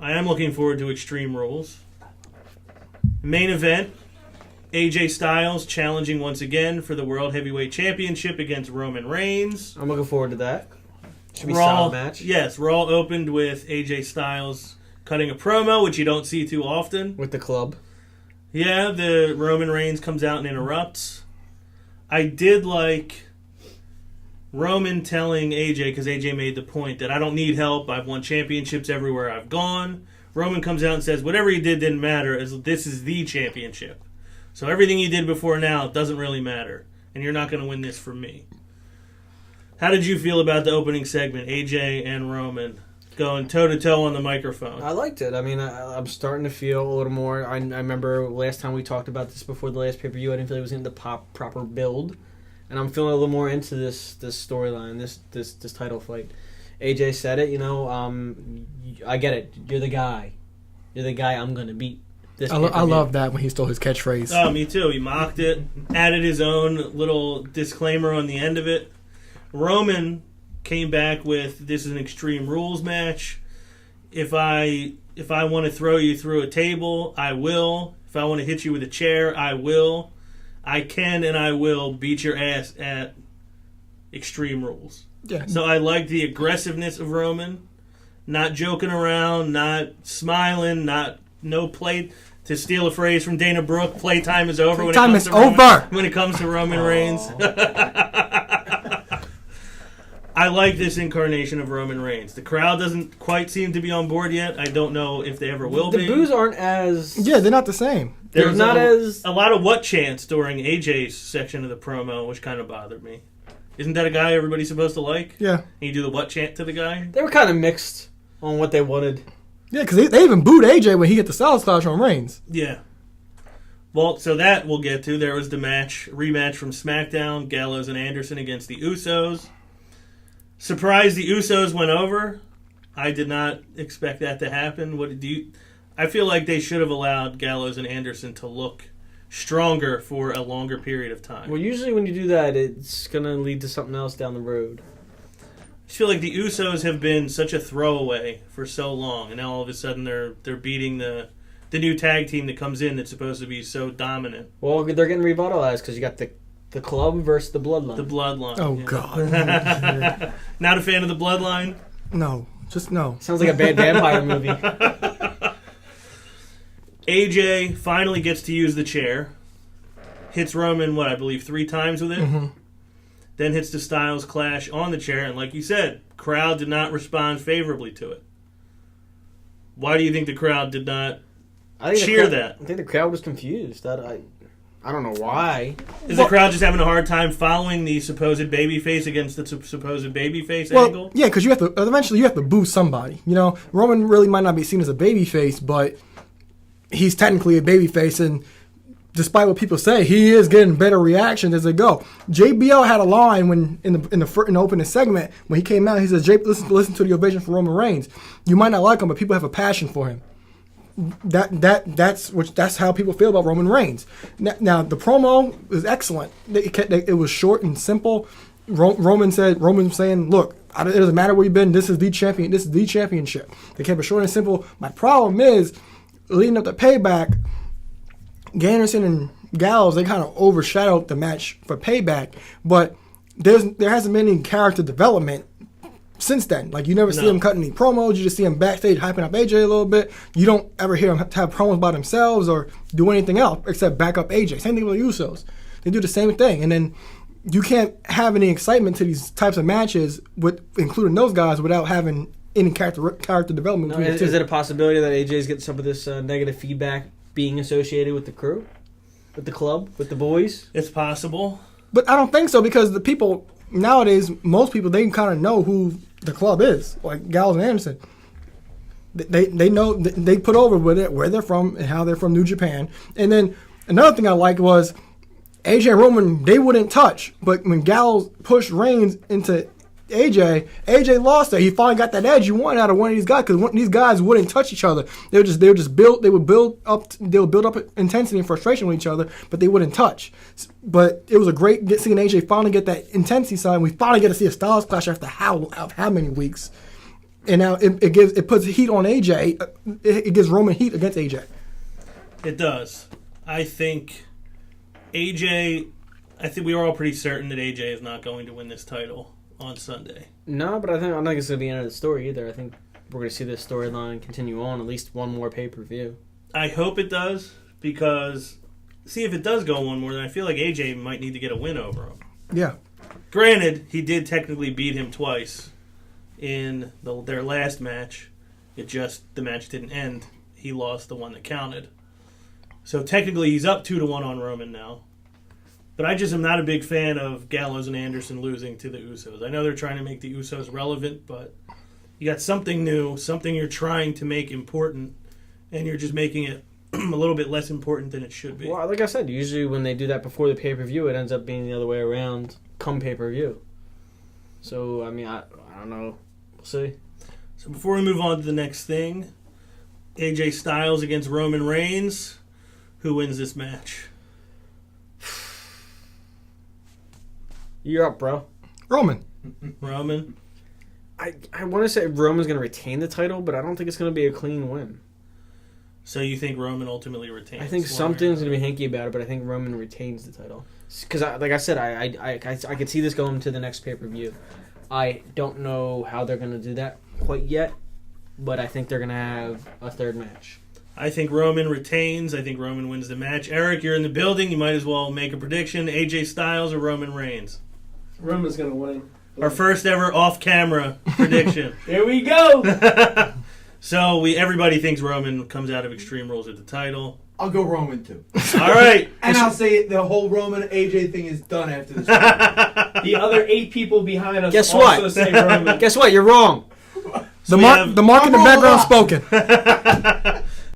I am looking forward to Extreme Rules. Main event, AJ Styles challenging once again for the World Heavyweight Championship against Roman Reigns. I'm looking forward to that. Should be a solid match. Yes, Raw opened with AJ Styles cutting a promo, which you don't see too often. With the club. Yeah, the Roman Reigns comes out and interrupts. I did like Roman telling AJ, because AJ made the point that I don't need help. I've won championships everywhere I've gone. Roman comes out and says, whatever you did didn't matter. This is the championship. So everything you did before now doesn't really matter. And you're not going to win this from me. How did you feel about the opening segment? AJ and Roman going toe-to-toe on the microphone. I liked it. I mean, I'm starting to feel a little more. I remember last time we talked about this before the last pay-per-view, I didn't feel it was in the proper build. And I'm feeling a little more into this storyline, this title fight. AJ said it, I get it. You're the guy. You're the guy I'm going to beat. I love that when he stole his catchphrase. Oh, me too. He mocked it, added his own little disclaimer on the end of it. Roman came back with, this is an Extreme Rules match. If I want to throw you through a table, I will. If I want to hit you with a chair, I will. I can and I will beat your ass at Extreme Rules. Yeah. So I like the aggressiveness of Roman. Not joking around, not smiling, no play. To steal a phrase from Dana Brooke, playtime is over. Playtime is over. When it comes to Roman Reigns. I like this incarnation of Roman Reigns. The crowd doesn't quite seem to be on board yet. I don't know if they ever will be. The boos aren't as... Yeah, they're not the same. There's not as... A lot of what chants during AJ's section of the promo, which kind of bothered me. Isn't that a guy everybody's supposed to like? Yeah. And you do the what chant to the guy? They were kind of mixed on what they wanted. Yeah, because they even booed AJ when he hit the Styles Clash on Reigns. Yeah. Well, so that we'll get to. There was the rematch from SmackDown, Gallows and Anderson against the Usos. Surprised the Usos went over. I did not expect that to happen. I feel like they should have allowed Gallows and Anderson to look stronger for a longer period of time. Well, usually when you do that, it's going to lead to something else down the road. I feel like the Usos have been such a throwaway for so long, and now all of a sudden they're beating the new tag team that comes in that's supposed to be so dominant. Well, they're getting revitalized because you got the club versus the bloodline. The bloodline. Oh, yeah. God. Not a fan of the bloodline? No. Just no. Sounds like a bad vampire movie. AJ finally gets to use the chair. Hits Roman, I believe 3 times with it. Mm-hmm. Then hits the Styles Clash on the chair. And like you said, crowd did not respond favorably to it. Why do you think the crowd did not cheer that? I think the crowd was confused. I don't know why. Is the crowd just having a hard time following the supposed babyface against the supposed babyface angle? Yeah, because eventually you have to boo somebody. Roman really might not be seen as a babyface, but he's technically a babyface, and despite what people say, he is getting better reactions as they go. JBL had a line when in the opening segment when he came out. He says, "Listen to the ovation for Roman Reigns. You might not like him, but people have a passion for him." That's how people feel about Roman Reigns. Now the promo is excellent. It was short and simple. Roman saying, "Look, it doesn't matter where you've been. This is the champion. This is the championship." They kept it short and simple. My problem is leading up to Payback, Anderson and Gallows, they kind of overshadowed the match for Payback, but there hasn't been any character development since then. Like, you never see him cutting any promos. You just see him backstage hyping up AJ a little bit. You don't ever hear him have promos by themselves or do anything else except back up AJ. Same thing with the Usos. They do the same thing. And then you can't have any excitement to these types of matches, including those guys, without having any character development. Is it a possibility that AJ's getting some of this negative feedback being associated with the crew? With the club? With the boys? It's possible. But I don't think so, because the people nowadays, most people, they kind of know who the club is, like Gallows and Anderson. They know, they put over where they're from and how they're from New Japan. And then another thing I liked was AJ and Roman, they wouldn't touch. But when Gallows pushed Reigns into AJ lost it. He finally got that edge you want out of one of these guys, because these guys wouldn't touch each other. They would build up intensity and frustration with each other, but they wouldn't touch. But it was a great seeing AJ finally get that intensity side. We finally get to see a Styles Clash after how many weeks. and now it puts heat on AJ. It gives Roman heat against AJ. It does. I think AJ. I think we are all pretty certain that AJ is not going to win this title on Sunday. No, but I don't think it's going to be the end of the story either. I think we're going to see this storyline continue on at least one more pay-per-view. I hope it does because, see, if it does go one more, then I feel like AJ might need to get a win over him. Yeah. Granted, he did technically beat him twice in their last match. The match didn't end. He lost the one that counted. So technically he's up 2-1 on Roman now. But I just am not a big fan of Gallows and Anderson losing to the Usos. I know they're trying to make the Usos relevant, but you got something new, something you're trying to make important, and you're just making it a little bit less important than it should be. Well, like I said, usually when they do that before the pay-per-view, it ends up being the other way around come pay-per-view. So, I mean, I don't know. We'll see. So before we move on to the next thing, AJ Styles against Roman Reigns. Who wins this match? You're up, bro. Roman. Roman? I want to say Roman's going to retain the title, but I don't think it's going to be a clean win. So you think Roman ultimately retains? I think something's going to be hinky about it, but I think Roman retains the title. Because, like I said, I could see this going to the next pay-per-view. I don't know how they're going to do that quite yet, but I think they're going to have a third match. I think Roman retains. I think Roman wins the match. Eric, you're in the building. You might as well make a prediction. AJ Styles or Roman Reigns? Roman's going to win. Our first ever off-camera prediction. There we go. So everybody thinks Roman comes out of Extreme Rules with the title. I'll go Roman too. All right. And I'll say the whole Roman AJ thing is done after this. The other 8 people behind us Guess also what? say Roman. Guess what? You're wrong. So The mark in the background spoken.